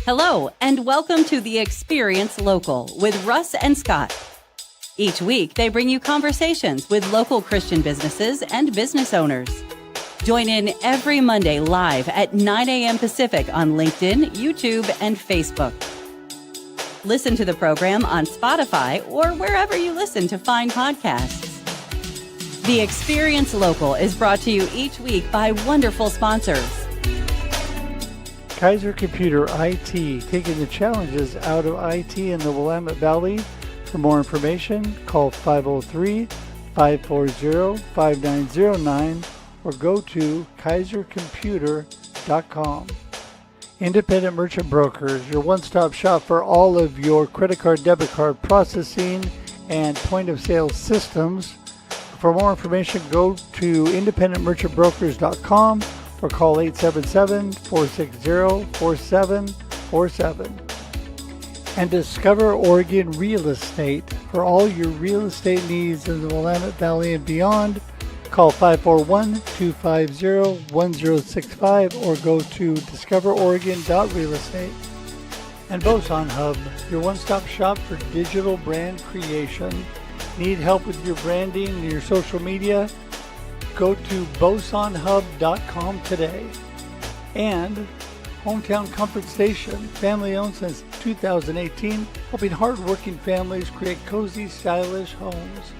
Hello, and welcome to the Experience Local with Russ and Scott. Each week, they bring you conversations with local Christian businesses and business owners. Join in every Monday live at 9 a.m. Pacific on LinkedIn, YouTube, and Facebook. Listen to the program on Spotify or wherever you listen to fine podcasts. The Experience Local is brought to you each week by wonderful sponsors. Kaiser Computer IT, taking the challenges out of IT in the Willamette Valley. For more information, call 503-540-5909 or go to kaisercomputer.com. Independent Merchant Brokers, your one-stop shop for all of your credit card, debit card processing, and point-of-sale systems. For more information, go to independentmerchantbrokers.com or call 877-460-4747. And Discover Oregon Real Estate. For all your real estate needs in the Willamette Valley and beyond, call 541-250-1065 or go to discoveroregon.realestate. And Boson Hub, your one-stop shop for digital brand creation. Need help with your branding and your social media? Go to bosonhub.com today. And Hometown Comfort Station, family owned since 2018, helping hardworking families create cozy, stylish homes.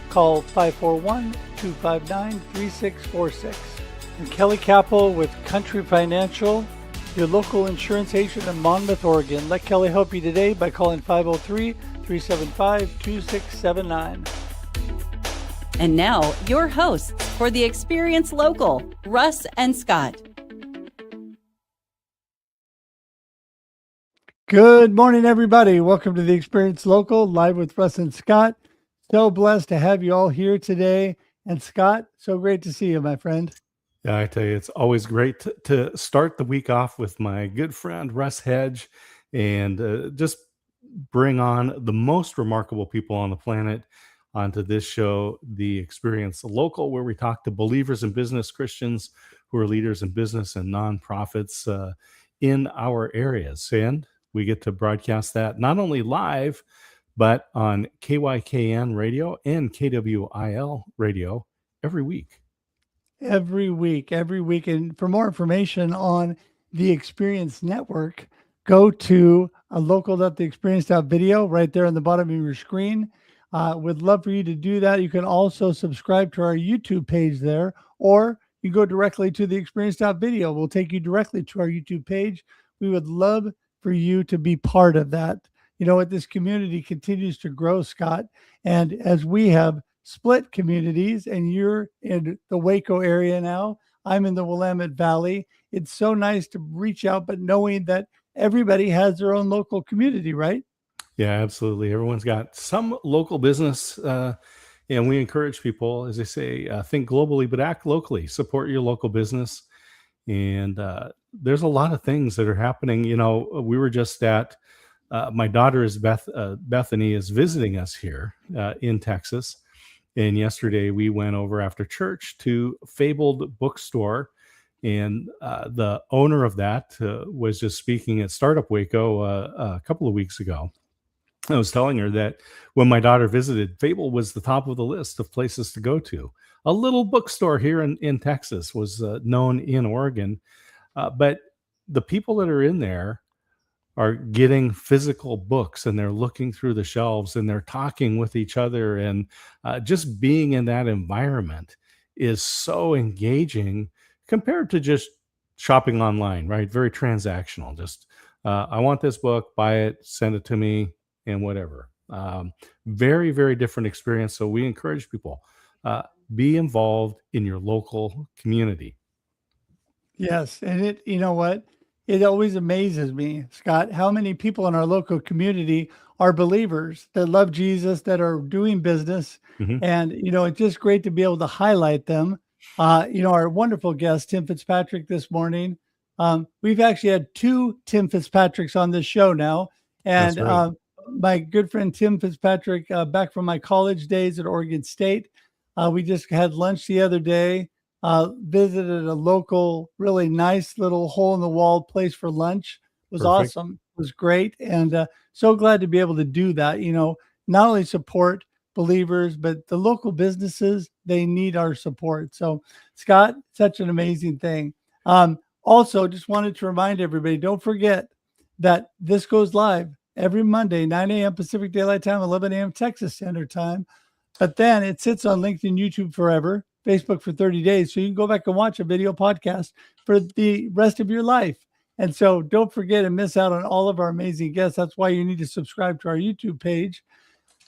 Call 541-259-3646. And Kelly Capel with Country Financial, your local insurance agent in Monmouth, Oregon. Let Kelly help you today by calling 503-375-2679. And now, your hosts for the Experience Local, Russ and Scott. Good morning, everybody. Welcome to the Experience Local, live with Russ and Scott. So blessed to have you all here today. And Scott, so great to see you, my friend. Yeah, I tell you, it's always great to start the week off with my good friend, Russ Hedge, and just bring on the most remarkable people on the planet onto this show, The Experience Local, where we talk to believers in business, Christians who are leaders in business and nonprofits in our areas. And we get to broadcast that not only live, but on KYKN radio and KWIL radio every week. Every week. And for more information on the Experience Network, go to local.theexperience.video right there on the bottom of your screen. Would love for you to do that. You can also subscribe to our YouTube page there, or you go directly to the experience.video. We'll take you directly to our YouTube page. We would love for you to be part of that. You know what? This community continues to grow, Scott. And as we have split communities, and you're in the Waco area now, I'm in the Willamette Valley. It's so nice to reach out, but knowing that everybody has their own local community, right? Yeah, absolutely. Everyone's got some local business, and we encourage people, as they say, think globally, but act locally. Support your local business. And there's a lot of things that are happening. You know, we were just at, my daughter is Bethany is visiting us here in Texas. And yesterday we went over after church to Fabled Bookstore. And the owner of that was just speaking at Startup Waco a couple of weeks ago. I was telling her that when my daughter visited, Fable was the top of the list of places to go to. A little bookstore here in Texas was known in Oregon. But the people that are in there are getting physical books, and they're looking through the shelves, and they're talking with each other. And just being in that environment is so engaging compared to just shopping online, right? Very transactional. Just, I want this book, buy it, send it to me, and whatever. Very, very different experience. So we encourage people, be involved in your local community. Yes. And you know what? It always amazes me, Scott, how many people in our local community are believers that love Jesus, that are doing business. Mhm. And, it's just great to be able to highlight them. Our wonderful guest, Tim Fitzpatrick, this morning. We've actually had two Tim Fitzpatricks on this show now. And That's right. my good friend, Tim Fitzpatrick, back from my college days at Oregon State. We just had lunch the other day. Visited a local, really nice little hole in the wall place for lunch was Perfect. awesome. It was great. And so glad to be able to do that. Not only support believers, but the local businesses, they need our support. So, Scott, such an amazing thing. Also, just wanted to remind everybody, don't forget that this goes live every Monday, 9 a.m. Pacific Daylight Time, 11 a.m. Texas Standard Time. But then it sits on LinkedIn, YouTube forever, Facebook for 30 days. So you can go back and watch a video podcast for the rest of your life. And so don't forget and miss out on all of our amazing guests. That's why you need to subscribe to our YouTube page.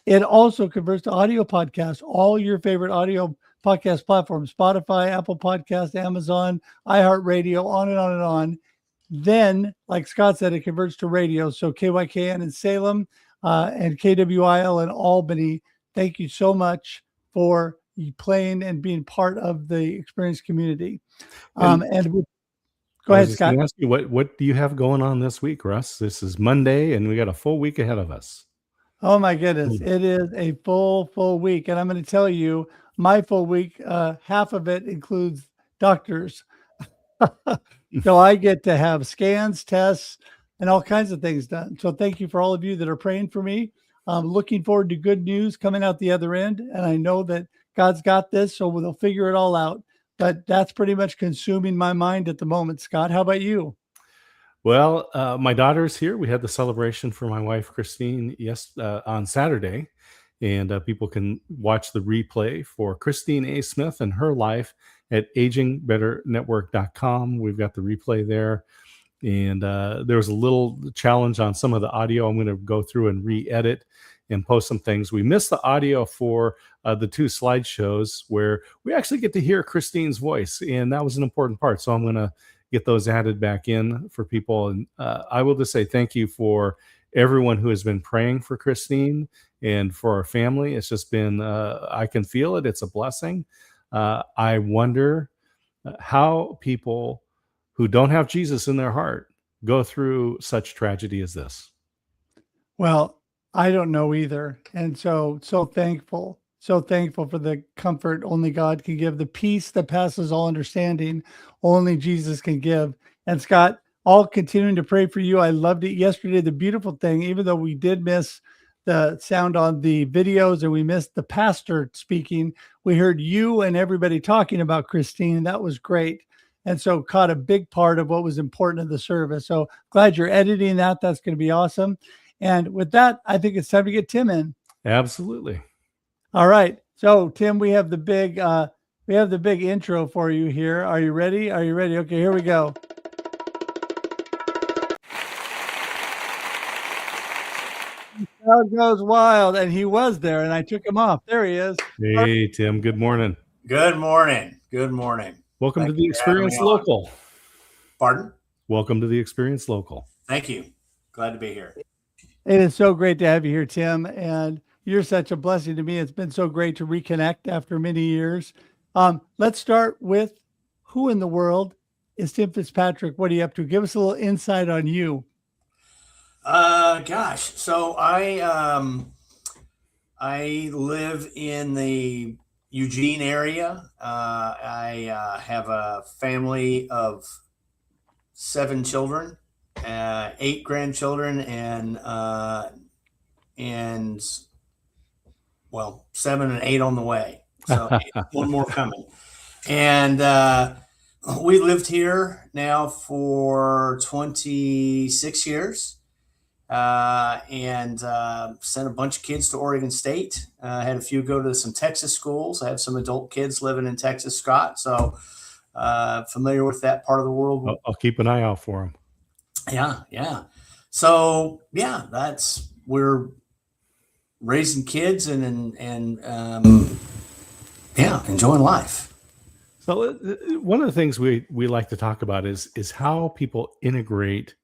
It also converts to audio podcasts, all your favorite audio podcast platforms, Spotify, Apple Podcasts, Amazon, iHeartRadio, on and on and on. Then, like Scott said, it converts to radio. So KYKN in Salem and KWIL in Albany. Thank you so much for playing and being part of the Experience community. Go ahead, Scott. Ask you, what do you have going on this week, Russ? This is Monday, and we got a full week ahead of us. Oh my goodness. It is a full week. And I'm going to tell you, my full week, half of it includes doctors. So I get to have scans, tests, and all kinds of things done. So thank you for all of you that are praying for me. I'm looking forward to good news coming out the other end. And I know that God's got this, so we'll figure it all out. But that's pretty much consuming my mind at the moment. Scott, how about you? Well, my daughter's here. We had the celebration for my wife, Christine, on Saturday. And people can watch the replay for Christine A. Smith and her life at agingbetternetwork.com. We've got the replay there. And there was a little challenge on some of the audio. I'm going to go through and re-edit and post some things. We missed the audio for the two slideshows where we actually get to hear Christine's voice. And that was an important part. So I'm going to get those added back in for people. And I will just say thank you for everyone who has been praying for Christine and for our family. It's just been, I can feel it. It's a blessing. I wonder how people who don't have Jesus in their heart go through such tragedy as this. Well, I don't know either. And so thankful for the comfort only God can give, the peace that passes all understanding only Jesus can give. And Scott, all continuing to pray for you. I loved it yesterday. The beautiful thing, even though we did miss the sound on the videos and we missed the pastor speaking, we heard you and everybody talking about Christine. That was great. And so caught a big part of what was important in the service. So glad you're editing that. That's going to be awesome. And with that, I think it's time to get Tim in. Absolutely. All right. So Tim, we have the big intro for you here. Are you ready? Okay, here we go. The crowd goes wild, and he was there, and I took him off. There he is. Hey, Tim. Good morning. Good morning. Welcome to the Experience Local. Pardon? Welcome to the Experience Local. Thank you. Glad to be here. It is so great to have you here, Tim, and you're such a blessing to me. It's been so great to reconnect after many years. Let's start with who in the world is Tim Fitzpatrick? What are you up to? Give us a little insight on you. So I live in the Eugene area. I have a family of 7 children, 8 grandchildren, and 7 and 8 on the way. So 1 more coming. And we lived here now for 26 years. And sent a bunch of kids to Oregon State. Had a few go to some Texas schools. I have some adult kids living in Texas, Scott. So familiar with that part of the world. I'll keep an eye out for them. Yeah. So we're raising kids and enjoying life. So one of the things we like to talk about is how people integrate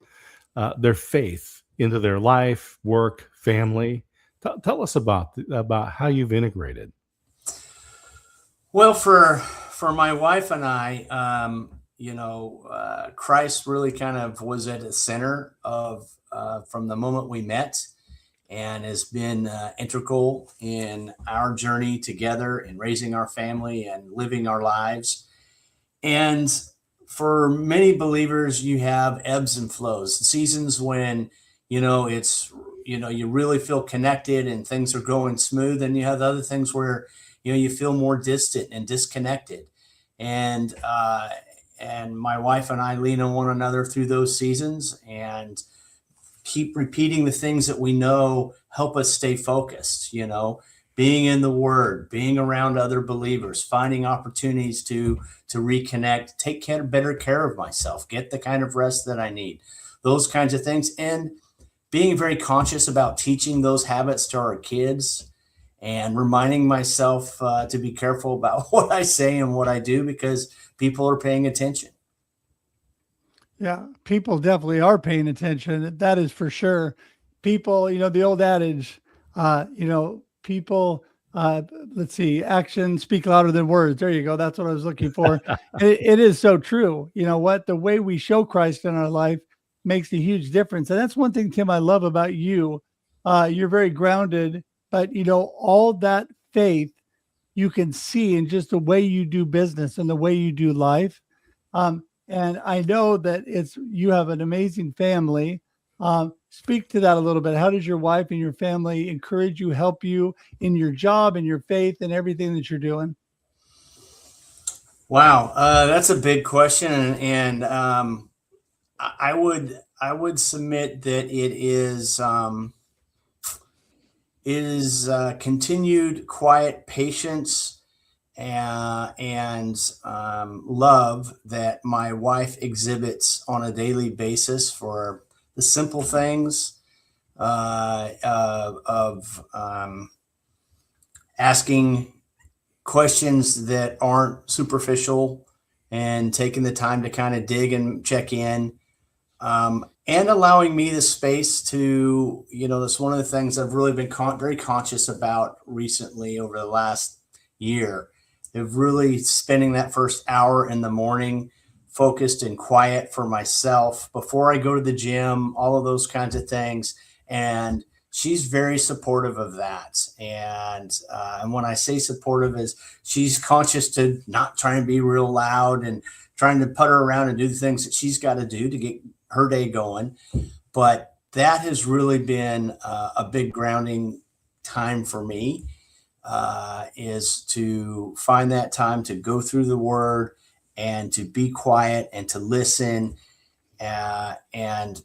their faith into their life, work, family. Tell us about how you've integrated. Well, for my wife and I, Christ really kind of was at the center of from the moment we met, and has been integral in our journey together in raising our family and living our lives. And for many believers, you have ebbs and flows, seasons when, it's, you really feel connected and things are going smooth. And you have other things where, you feel more distant and disconnected. And my wife and I lean on one another through those seasons and keep repeating the things that we know help us stay focused, being in the word, being around other believers, finding opportunities to reconnect, take better care of myself, get the kind of rest that I need, those kinds of things. And being very conscious about teaching those habits to our kids and reminding myself to be careful about what I say and what I do, because people are paying attention. Yeah, people definitely are paying attention. That is for sure. People, the old adage, people, let's see, actions speak louder than words. There you go. That's what I was looking for. It is so true. You know what? The way we show Christ in our life makes a huge difference. And that's one thing, Tim, I love about you. You're very grounded, but all that faith you can see in just the way you do business and the way you do life. And I know that you have an amazing family. Speak to that a little bit. How does your wife and your family encourage you, help you in your job and your faith and everything that you're doing? Wow, that's a big question, and I would submit that it is continued quiet patience and love that my wife exhibits on a daily basis for the simple things of asking questions that aren't superficial and taking the time to kind of dig and check in, and allowing me the space to, that's one of the things I've really been very conscious about recently over the last year, of really spending that first hour in the morning focused and quiet for myself before I go to the gym, all of those kinds of things. And she's very supportive of that. And when I say supportive, is she's conscious to not trying to be real loud and trying to putter around and do the things that she's got to do to get her day going. But that has really been a big grounding time for me, is to find that time to go through the word and to be quiet and to listen. And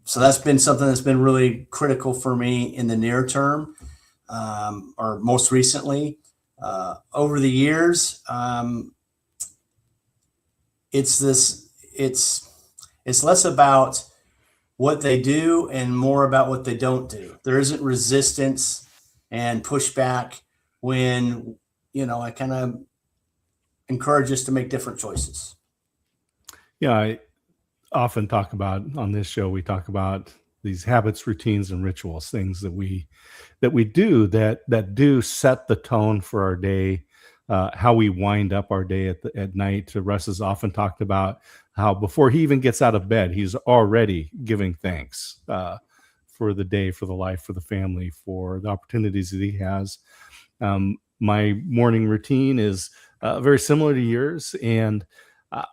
so that's been something that's been really critical for me in the near term, or most recently. Over the years, it's less about what they do and more about what they don't do. There isn't resistance and pushback when, I kind of encourage us to make different choices. Yeah, I often talk about on this show, we talk about these habits, routines, and rituals, things that we do that do set the tone for our day, how we wind up our day at night. Russ has often talked about how before he even gets out of bed, he's already giving thanks for the day, for the life, for the family, for the opportunities that he has. My morning routine is very similar to yours. And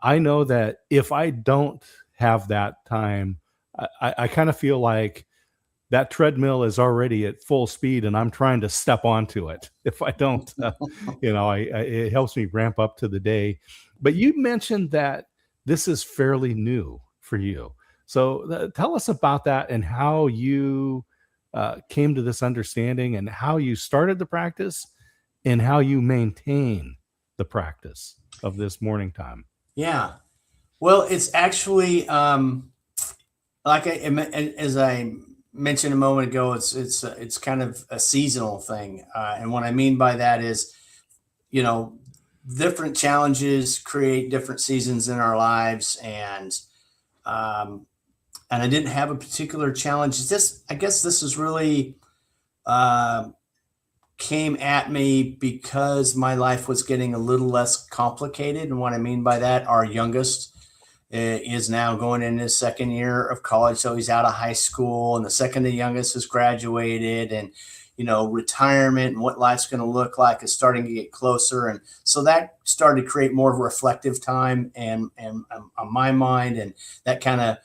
I know that if I don't have that time, I kind of feel like that treadmill is already at full speed and I'm trying to step onto it. If I don't, it helps me ramp up to the day. But you mentioned that this is fairly new for you. So tell us about that and how you came to this understanding and how you started the practice and how you maintain the practice of this morning time. Yeah. Well, it's actually, as I mentioned a moment ago, it's kind of a seasonal thing. And what I mean by that is, different challenges create different seasons in our lives. And I didn't have a particular challenge. I guess this is really, came at me because my life was getting a little less complicated. And what I mean by that, our youngest is now going in his second year of college. So he's out of high school, and the second the youngest has graduated. And, retirement and what life's going to look like is starting to get closer. And so that started to create more reflective time and on my mind. And that kind of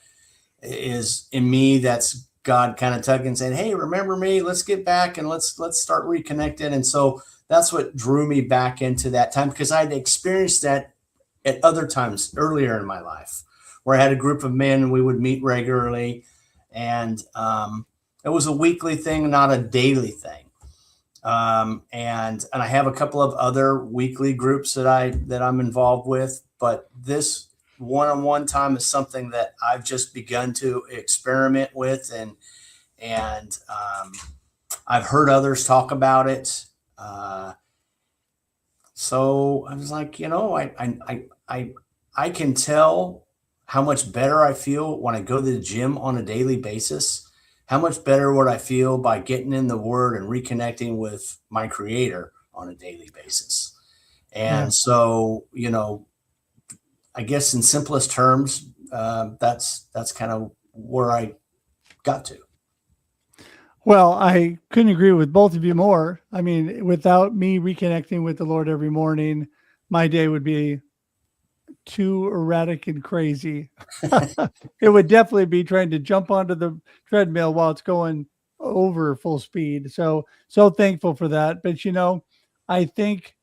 is in me. That's God kind of tugging, saying, hey, remember me, let's get back and let's start reconnecting. And so that's what drew me back into that time, because I'd experienced that at other times earlier in my life where I had a group of men and we would meet regularly. And it was a weekly thing, not a daily thing. And I have a couple of other weekly groups that I'm involved with, but this one-on-one time is something that I've just begun to experiment with, and I've heard others talk about it. So I was like, I can tell how much better I feel when I go to the gym on a daily basis. How much better would I feel by getting in the Word and reconnecting with my Creator on a daily basis? And so, I guess in simplest terms, that's kind of where I got to. Well, I couldn't agree with both of you more. I mean, without me reconnecting with the Lord every morning, my day would be too erratic and crazy. It would definitely be trying to jump onto the treadmill while it's going over full speed. So thankful for that. But, I think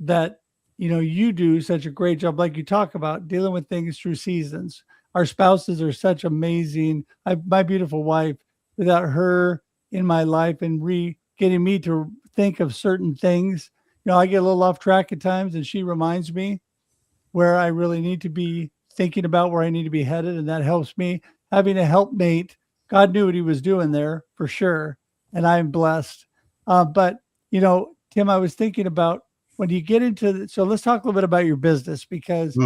that, you do such a great job, like you talk about, dealing with things through seasons. Our spouses are such amazing. My beautiful wife, without her in my life and getting me to think of certain things, I get a little off track at times, and she reminds me where I really need to be thinking about where I need to be headed. And that helps me. Having a helpmate, God knew what he was doing there for sure. And I'm blessed. But, Tim, I was thinking about when you get into, so let's talk a little bit about your business, because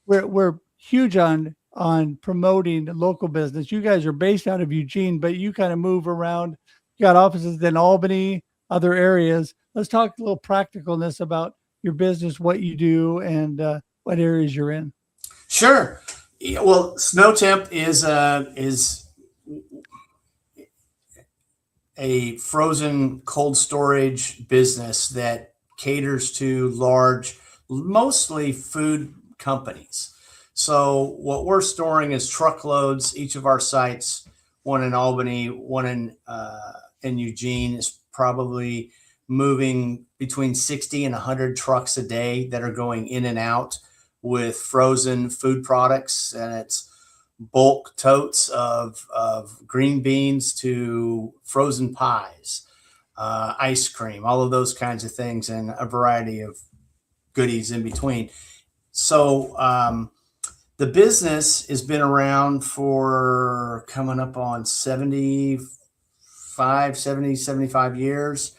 we're huge on promoting local business. You guys are based out of Eugene, but you kind of move around. You got offices in Albany, other areas. Let's talk a little practicalness about your business, what you do, and what areas you're in. Sure. Well, Snow Temp is a frozen cold storage business that caters to large, mostly food companies. So what we're storing is truckloads. Each of our sites, one in Albany, one in Eugene, is probably moving between 60 and 100 trucks a day that are going in and out with frozen food products. And it's bulk totes of green beans to frozen pies, ice cream, all of those kinds of things, and a variety of goodies in between. So the business has been around for coming up on 75 years.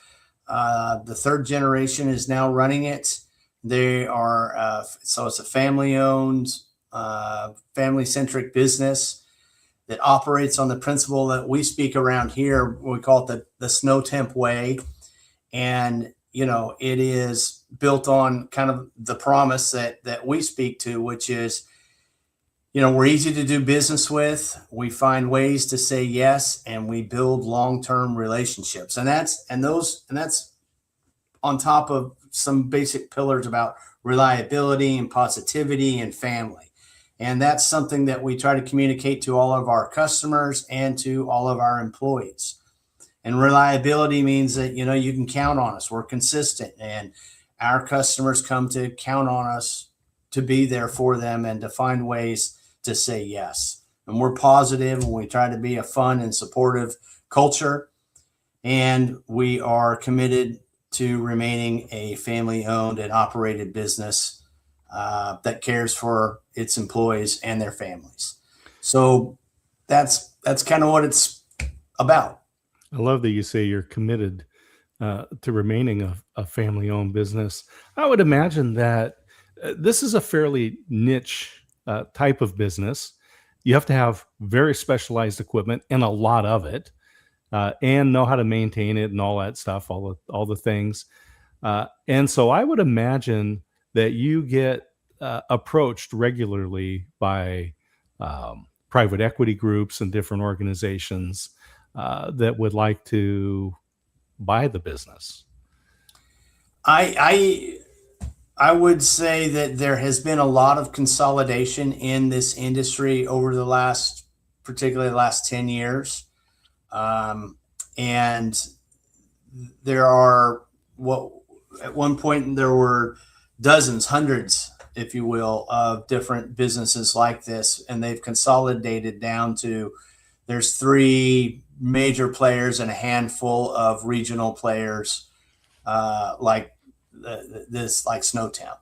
The third generation is now running it. They are, so it's a family-owned, family-centric business that operates on the principle that we speak around here. We call it the Snow Temp way. And, it is built on kind of the promise that we speak to, which is, we're easy to do business with. We find ways to say yes, and we build long-term relationships. And that's on top of some basic pillars about reliability and positivity and family. And that's something that we try to communicate to all of our customers and to all of our employees. And reliability means that, you can count on us. We're consistent, and our customers come to count on us to be there for them and to find ways to say yes. And we're positive, and we try to be a fun and supportive culture. And we are committed to remaining a family-owned and operated business that cares for its employees and their families. So that's kind of what it's about. I love that you say you're committed to remaining a family-owned business. I would imagine that this is a fairly niche type of business. You have to have very specialized equipment and a lot of it, and know how to maintain it and all that stuff, all the things. And so I would imagine that you get approached regularly by private equity groups and different organizations that would like to buy the business? I would say that there has been a lot of consolidation in this industry over particularly the last 10 years. And there are at one point there were dozens, hundreds, if you will, of different businesses like this, and they've consolidated down to there's 3 major players and a handful of regional players, like Snow Temp.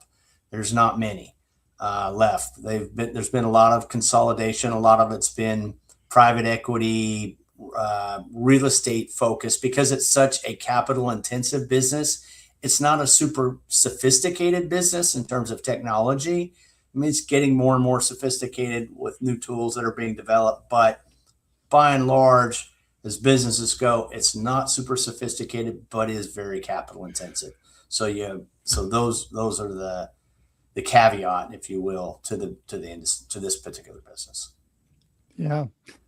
There's not many left. There's been a lot of consolidation. A lot of it's been private equity, real estate focused, because it's such a capital intensive business. It's not a super sophisticated business in terms of technology. I mean, it's getting more and more sophisticated with new tools that are being developed, but by and large, as businesses go, it's not super sophisticated, but is very capital intensive. So those are the caveat, if you will, to this particular business. Yeah.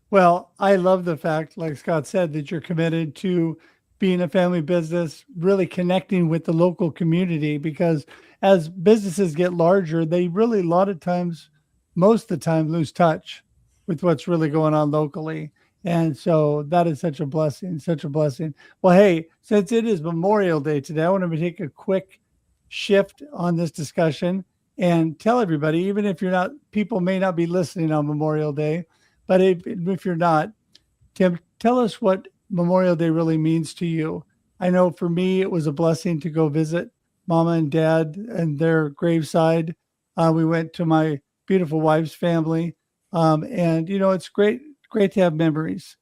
Well, I love the fact, like Scott said, that you're committed to being a family business, really connecting with the local community, because as businesses get larger, they really, a lot of times, most of the time, lose touch with what's really going on locally. And so that is such a blessing, such a blessing. Well, hey, since it is Memorial Day today, I want to take a quick shift on this discussion and tell everybody, even if you're not, people may not be listening on Memorial Day, but if you're not, Tim, tell us what Memorial Day really means to you. I know for me, it was a blessing to go visit Mama and Dad and their graveside. We went to my beautiful wife's family. And, it's great to have memories.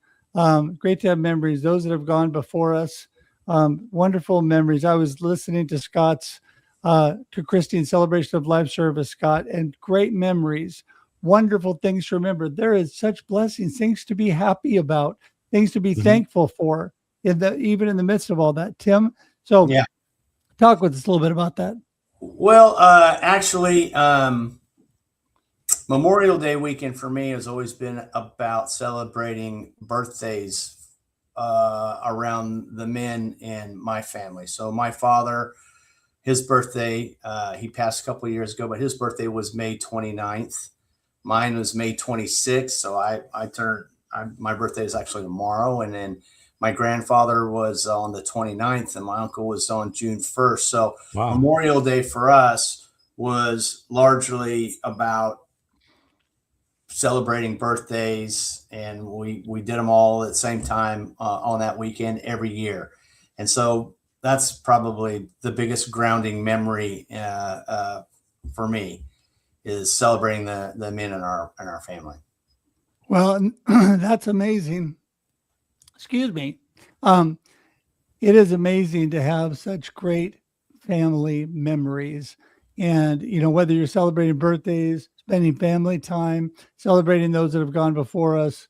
Great to have memories. Those that have gone before us, wonderful memories. I was listening to Scott's, to Christine's celebration of life service, Scott, and great memories, wonderful things to remember. There is such blessings, things to be happy about, things to be thankful for, even in the midst of all that. Tim, so yeah, talk with us a little bit about that. Well, actually, Memorial Day weekend for me has always been about celebrating birthdays around the men in my family. So my father, his birthday, he passed a couple of years ago, but his birthday was May 29th. Mine was May 26th. So my birthday is actually tomorrow. And then my grandfather was on the 29th and my uncle was on June 1st. So wow. Memorial Day for us was largely about celebrating birthdays, and we did them all at the same time on that weekend every year. And so that's probably the biggest grounding memory for me, is celebrating the men in our family. Well, that's amazing. Excuse me. It is amazing to have such great family memories. And, whether you're celebrating birthdays, spending family time, celebrating those that have gone before us,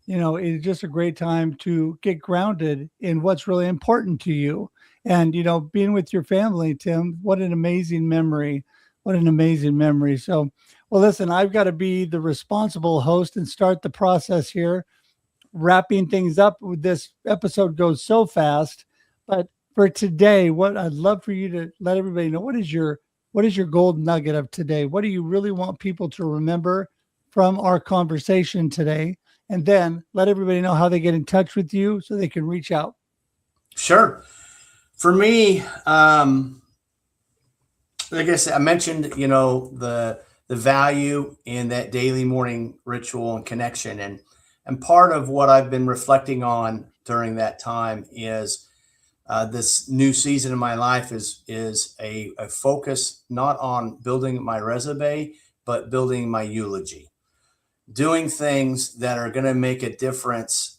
it's just a great time to get grounded in what's really important to you. And, being with your family, Tim, what an amazing memory. What an amazing memory. So, well, listen, I've got to be the responsible host and start the process here, wrapping things up. This episode goes so fast, but for today, what I'd love for you to let everybody know, what is your gold nugget of today? What do you really want people to remember from our conversation today? And then let everybody know how they get in touch with you so they can reach out. Sure. For me, like I said, I mentioned, the value in that daily morning ritual and connection. And part of what I've been reflecting on during that time is this new season in my life is a focus not on building my resume, but building my eulogy, doing things that are going to make a difference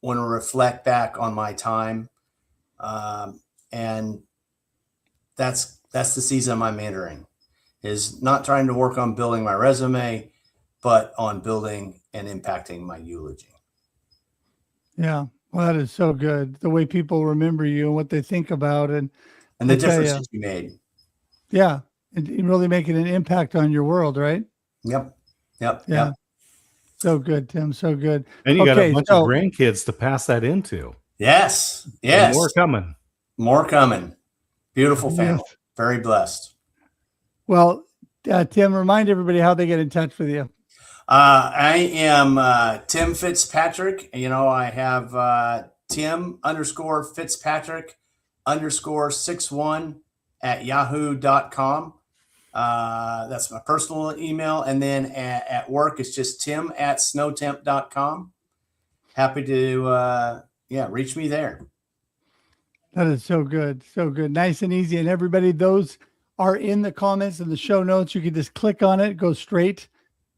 when I reflect back on my time. And that's the season I'm entering, is not trying to work on building my resume, but on building and impacting my eulogy. Yeah. Well, that is so good. The way people remember you and what they think about and the difference that you made. Yeah. And really making an impact on your world, right? Yep. Yeah. So good, Tim. So good. And you got a bunch of grandkids to pass that into. Yes. And Yes. more coming. More coming. Beautiful family. Yes. Very blessed. Well, Tim, remind everybody how they get in touch with you. I am Tim Fitzpatrick. I have Tim_Fitzpatrick_61 at yahoo.com. That's my personal email. And then at work, it's just tim@snowtemp.com. Happy to, reach me there. That is so good. So good. Nice and easy. And everybody, those are in the comments and the show notes. You can just click on it, go straight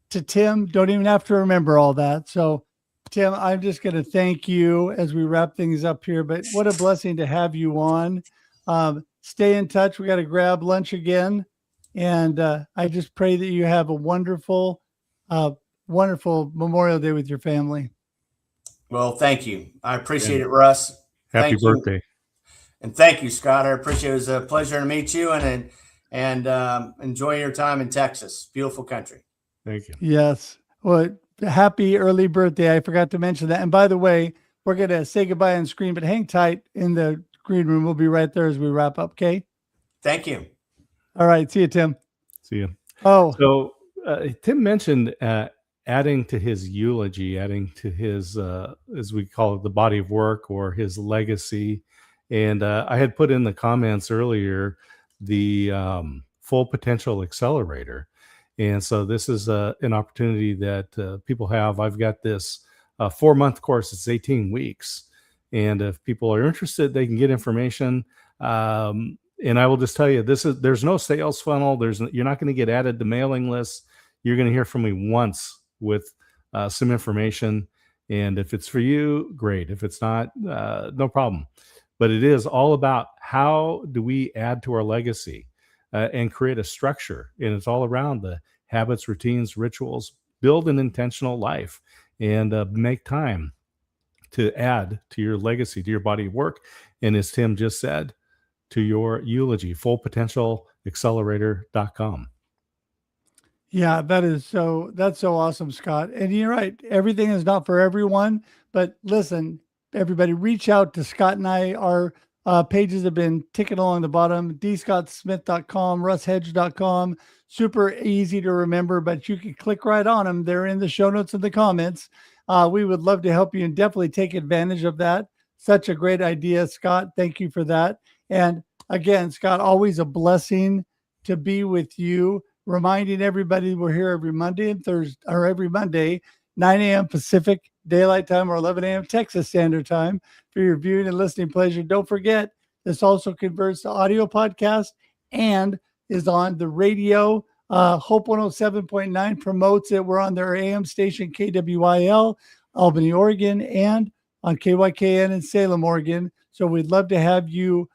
to Tim. Don't even have to remember all that. So, Tim, I'm just going to thank you as we wrap things up here. But what a blessing to have you on. Stay in touch. We got to grab lunch again. And I just pray that you have a wonderful, wonderful Memorial Day with your family. Well, thank you. I appreciate it, Russ. Happy Thank you. birthday. And thank you, Scott. I appreciate it. It was a pleasure to meet you and enjoy your time in Texas. Beautiful country. Thank you. Yes. Well, happy early birthday. I forgot to mention that. And by the way, we're going to say goodbye on screen, but hang tight in the green room. We'll be right there as we wrap up. Okay. Thank you. All right. See you, Tim. See you. Oh, So Tim mentioned adding to his eulogy, adding to his, as we call it, the body of work or his legacy. And I had put in the comments earlier the Full Potential Accelerator. And so this is an opportunity that people have. I've got this 4-month course. It's 18 weeks. And if people are interested, they can get information. And I will just tell you, there's no sales funnel. You're not going to get added to mailing lists. You're going to hear from me once with some information. And if it's for you, great. If it's not, no problem. But it is all about how do we add to our legacy and create a structure. And it's all around the habits, routines, rituals, build an intentional life and make time to add to your legacy, to your body of work. And as Tim just said, to your eulogy, fullpotentialaccelerator.com. yeah, that's so awesome, Scott. And you're right. Everything is not for everyone, but listen, everybody reach out to Scott and I. Our pages have been ticking along the bottom, dscottsmith.com, russhedge.com. Super easy to remember, but you can click right on them. They're in the show notes and the comments. We would love to help you and definitely take advantage of that. Such a great idea, Scott. Thank you for that. And again, Scott, always a blessing to be with you. Reminding everybody we're here every Monday and Thursday, or every Monday, 9 a.m. Pacific Daylight Time or 11 a.m. Texas Standard Time for your viewing and listening pleasure. Don't forget, this also converts to audio podcast and is on the radio. Hope 107.9 promotes it. We're on their AM station, KWIL, Albany, Oregon, and on KYKN in Salem, Oregon. So we'd love to have you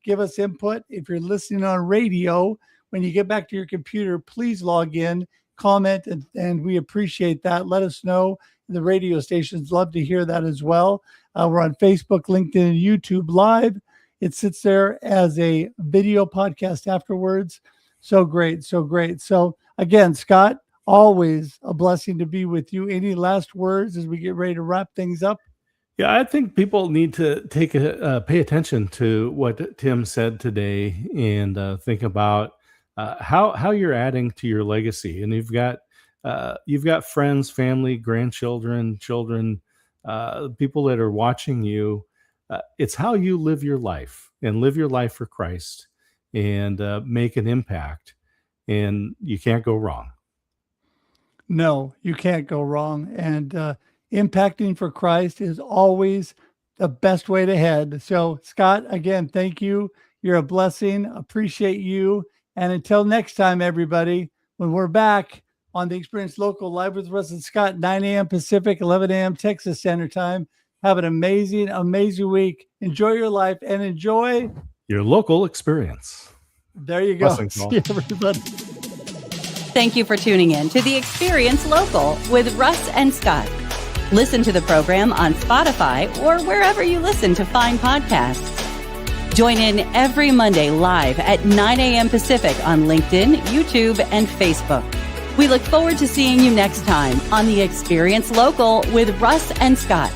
give us input. If you're listening on radio, when you get back to your computer, please log in, comment, and we appreciate that. Let us know. The radio stations love to hear that as well. We're on Facebook, LinkedIn, and YouTube Live. It sits there as a video podcast afterwards. So great, so great. So again, Scott, always a blessing to be with you. Any last words as we get ready to wrap things up? Yeah, I think people need to pay attention to what Tim said today and think about how you're adding to your legacy. And you've got friends, family, grandchildren, children, people that are watching you. It's how you live your life and live your life for Christ and make an impact. And you can't go wrong. No, you can't go wrong. And impacting for Christ is always the best way to head. So, Scott, again, thank you. You're a blessing. Appreciate you. And until next time, everybody, when we're back on the Experience Local Live with Russ and Scott, 9 a.m. Pacific, 11 a.m. Texas Standard Time. Have an amazing, amazing week. Enjoy your life and enjoy your local experience. There you go. See you, everybody. Thank you for tuning in to the Experience Local with Russ and Scott. Listen to the program on Spotify or wherever you listen to fine podcasts. Join in every Monday live at 9 a.m. Pacific on LinkedIn, YouTube, and Facebook. We look forward to seeing you next time on the Experience Local with Russ and Scott.